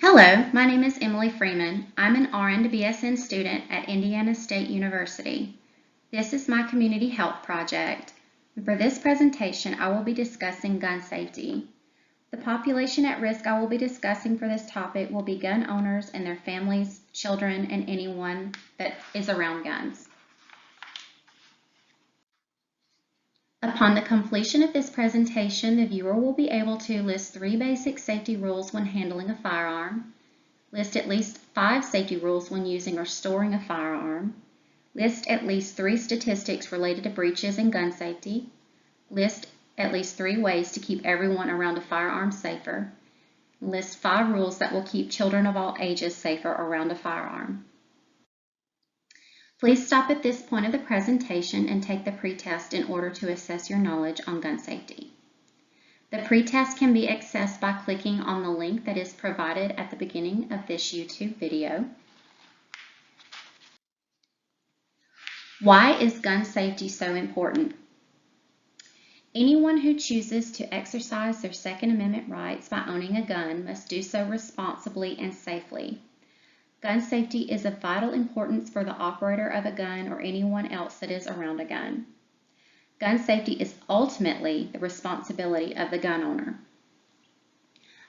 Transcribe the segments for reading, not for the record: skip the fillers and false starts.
Hello, my name is Emily Freeman. I'm an RN to BSN student at Indiana State University. This is my community health project. For this presentation, I will be discussing gun safety. The population at risk I will be discussing for this topic will be gun owners and their families, children, and anyone that is around guns. Upon the completion of this presentation, the viewer will be able to list 3 basic safety rules when handling a firearm, list at least 5 safety rules when using or storing a firearm, list at least 3 statistics related to breaches in gun safety, list at least 3 ways to keep everyone around a firearm safer, list 5 rules that will keep children of all ages safer around a firearm. Please stop at this point of the presentation and take the pretest in order to assess your knowledge on gun safety. The pretest can be accessed by clicking on the link that is provided at the beginning of this YouTube video. Why is gun safety so important? Anyone who chooses to exercise their Second Amendment rights by owning a gun must do so responsibly and safely. Gun safety is of vital importance for the operator of a gun or anyone else that is around a gun. Gun safety is ultimately the responsibility of the gun owner.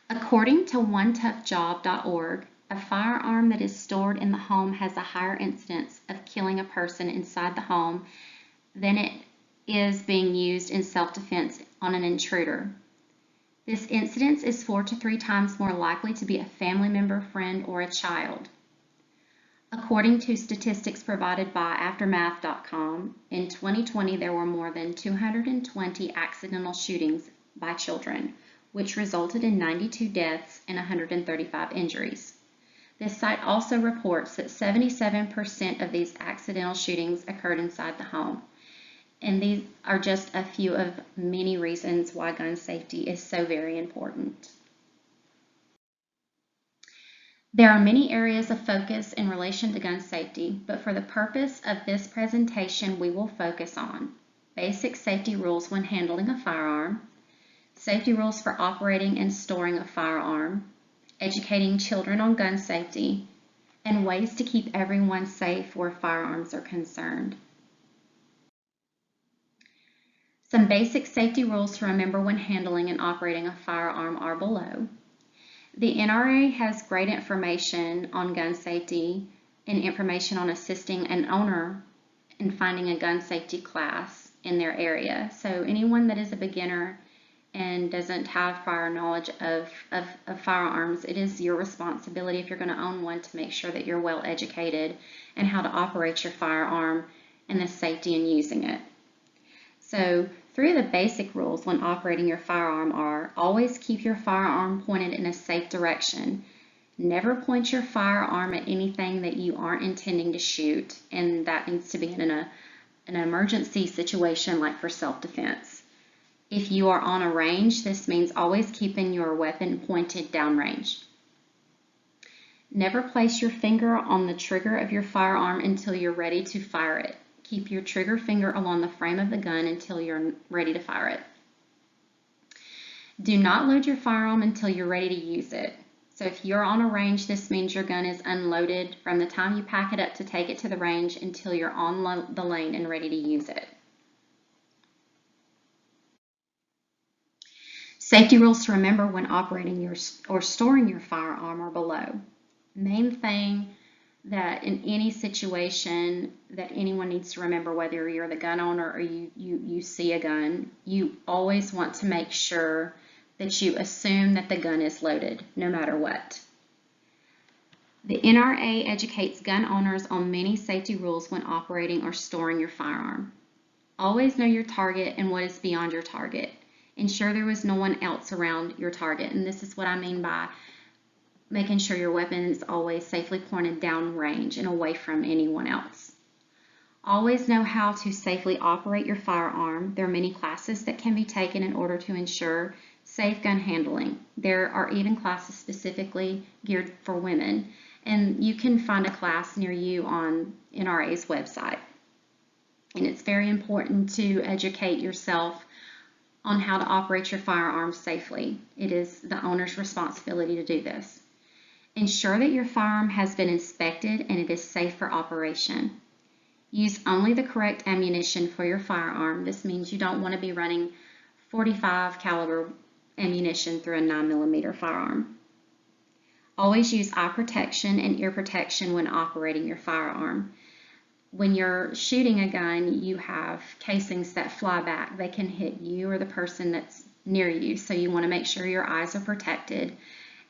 According to onetoughjob.org, a firearm that is stored in the home has a higher incidence of killing a person inside the home than it is being used in self-defense on an intruder. This incidence is 4 to 3 times more likely to be a family member, friend, or a child. According to statistics provided by Aftermath.com, in 2020 there were more than 220 accidental shootings by children, which resulted in 92 deaths and 135 injuries. This site also reports that 77% of these accidental shootings occurred inside the home. And these are just a few of many reasons why gun safety is so very important. There are many areas of focus in relation to gun safety, but for the purpose of this presentation, we will focus on basic safety rules when handling a firearm, safety rules for operating and storing a firearm, educating children on gun safety, and ways to keep everyone safe where firearms are concerned. Some basic safety rules to remember when handling and operating a firearm are below. The NRA has great information on gun safety and information on assisting an owner in finding a gun safety class in their area. So anyone that is a beginner and doesn't have prior knowledge of firearms, it is your responsibility if you're going to own one to make sure that you're well educated in how to operate your firearm and the safety in using it. So 3 of the basic rules when operating your firearm are: always keep your firearm pointed in a safe direction. Never point your firearm at anything that you aren't intending to shoot, and that needs to be in an emergency situation like for self-defense. If you are on a range, this means always keeping your weapon pointed downrange. Never place your finger on the trigger of your firearm until you're ready to fire it. Keep your trigger finger along the frame of the gun until you're ready to fire it. Do not load your firearm until you're ready to use it. So if you're on a range, this means your gun is unloaded from the time you pack it up to take it to the range until you're on the lane and ready to use it. Safety rules to remember when operating or storing your firearm are below. Main thing that in any situation that anyone needs to remember, whether you're the gun owner or you see a gun, you always want to make sure that you assume that the gun is loaded, no matter what. The NRA educates gun owners on many safety rules when operating or storing your firearm. Always know your target and what is beyond your target. Ensure there was no one else around your target, and this is what I mean by making sure your weapon is always safely pointed downrange and away from anyone else. Always know how to safely operate your firearm. There are many classes that can be taken in order to ensure safe gun handling. There are even classes specifically geared for women, and you can find a class near you on NRA's website. And it's very important to educate yourself on how to operate your firearms safely. It is the owner's responsibility to do this. Ensure that your firearm has been inspected and it is safe for operation. Use only the correct ammunition for your firearm. This means you don't want to be running .45 caliber ammunition through a 9mm firearm. Always use eye protection and ear protection when operating your firearm. When you're shooting a gun, you have casings that fly back. They can hit you or the person that's near you, so you want to make sure your eyes are protected.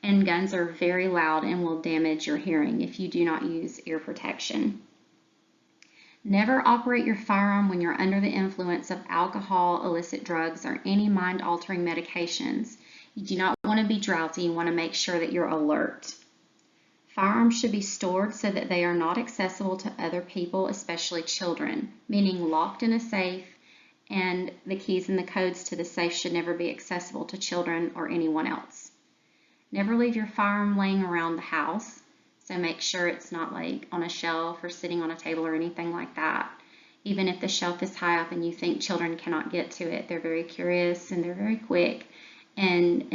And guns are very loud and will damage your hearing if you do not use ear protection. Never operate your firearm when you're under the influence of alcohol, illicit drugs, or any mind-altering medications. You do not want to be drowsy. You want to make sure that you're alert. Firearms should be stored so that they are not accessible to other people, especially children, meaning locked in a safe, and the keys and the codes to the safe should never be accessible to children or anyone else. Never leave your firearm laying around the house, so make sure it's not like on a shelf or sitting on a table or anything like that. Even if the shelf is high up and you think children cannot get to it, they're very curious and they're very quick, and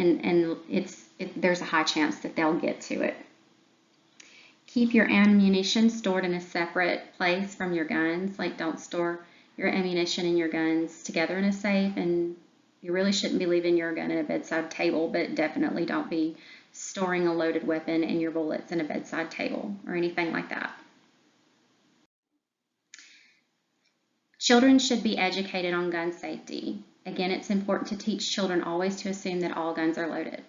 there's a high chance that they'll get to it. Keep your ammunition stored in a separate place from your guns. Like, don't store your ammunition and your guns together in a safe, and you really shouldn't be leaving your gun at a bedside table, but definitely don't be storing a loaded weapon and your bullets in a bedside table or anything like that. Children should be educated on gun safety. Again, it's important to teach children always to assume that all guns are loaded.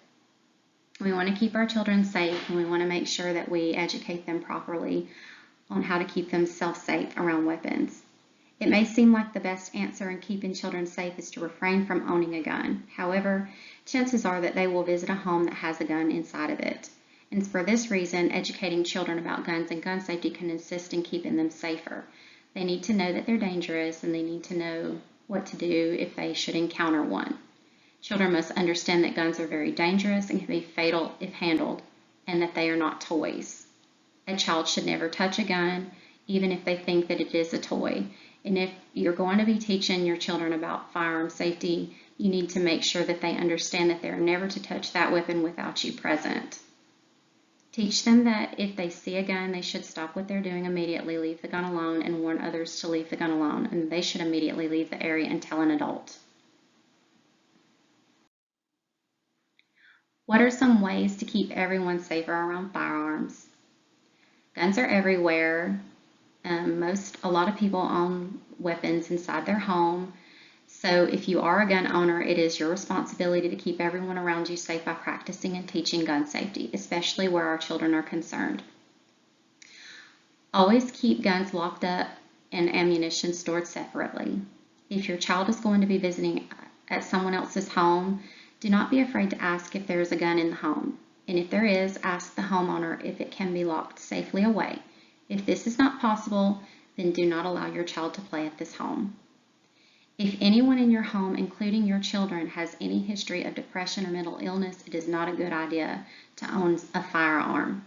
We want to keep our children safe, and we want to make sure that we educate them properly on how to keep themselves safe around weapons. It may seem like the best answer in keeping children safe is to refrain from owning a gun. However, chances are that they will visit a home that has a gun inside of it. And for this reason, educating children about guns and gun safety can assist in keeping them safer. They need to know that they're dangerous, and they need to know what to do if they should encounter one. Children must understand that guns are very dangerous and can be fatal if handled, and that they are not toys. A child should never touch a gun, even if they think that it is a toy. And if you're going to be teaching your children about firearm safety, you need to make sure that they understand that they're never to touch that weapon without you present. Teach them that if they see a gun, they should stop what they're doing immediately, leave the gun alone, and warn others to leave the gun alone, and they should immediately leave the area and tell an adult. What are some ways to keep everyone safer around firearms? Guns are everywhere. A lot of people own weapons inside their home. So if you are a gun owner, it is your responsibility to keep everyone around you safe by practicing and teaching gun safety, especially where our children are concerned. Always keep guns locked up and ammunition stored separately. If your child is going to be visiting at someone else's home, do not be afraid to ask if there is a gun in the home. And if there is, ask the homeowner if it can be locked safely away. If this is not possible, then do not allow your child to play at this home. If anyone in your home, including your children, has any history of depression or mental illness, it is not a good idea to own a firearm.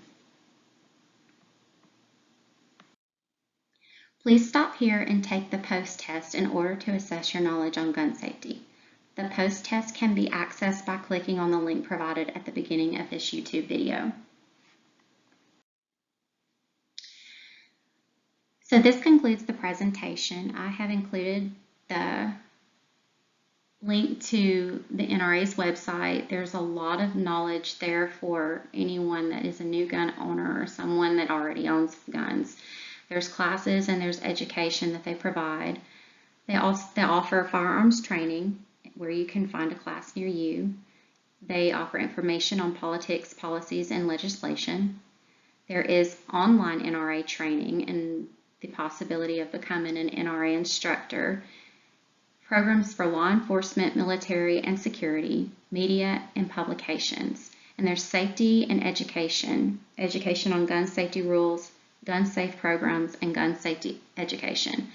Please stop here and take the post test in order to assess your knowledge on gun safety. The post test can be accessed by clicking on the link provided at the beginning of this YouTube video. So this concludes the presentation. I have included the link to the NRA's website. There's a lot of knowledge there for anyone that is a new gun owner or someone that already owns guns. There's classes and there's education that they provide. They offer firearms training where you can find a class near you. They offer information on politics, policies, and legislation. There is online NRA training and the possibility of becoming an NRA instructor, programs for law enforcement, military and security, media, and publications. And there's safety and education on gun safety rules, gun safe programs, and gun safety education.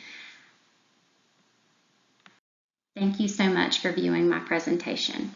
Thank you so much for viewing my presentation.